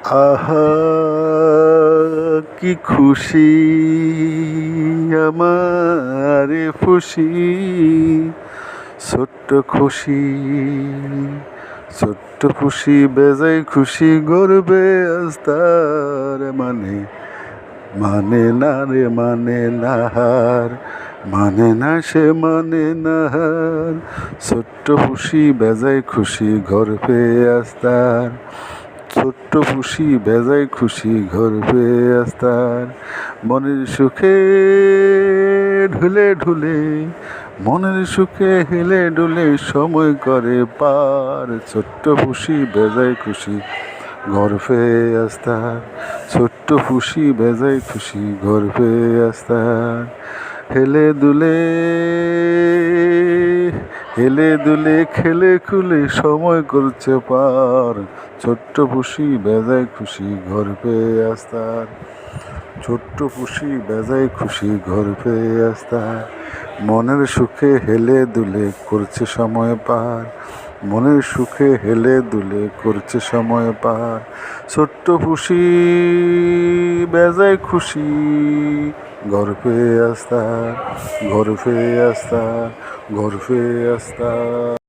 আহা কি খুশি আমার খুশি, ছোট্ট খুশি, ছোট্ট খুশি বেজায় খুশি গর্বে আজ তার মানে না রে মানে না হার, মানে না সে মানে না হার। ছোট্ট খুশি বেজায় খুশি ঘর পেয়ে আজ তার, ছোট্ট খুশি বেজায় খুশি ঘর পেয়ে আজ তার। মনের সুখে ঢুলে ঢুলে, মনের সুখে হেলে ডুলে সময় করে পার। ছোট্ট খুশি বেজায় খুশি ঘর পেয়ে আজ তার, ছোট্ট খুশি বেজায় খুশি ঘর পেয়ে আজ তার। হেলে দুলে, হেলে দুলে খেলে খুলে সময় করছে পার। ছোট্ট খুশি বেজায় খুশি ঘর পেয়ে আজ তার, ছোট্ট খুশি বেজায় খুশি ঘর পেয়ে আজ তার। মনের সুখে হেলে দুলে করছে সময় পার, মনের সুখে হেলে দুলে করছে সময় পার। ছোট্ট খুশি বেজায় খুশি ঘর পেয়ে আজ তার, ঘর পেয়ে আজ তার, ঘর পেয়ে আজ তার।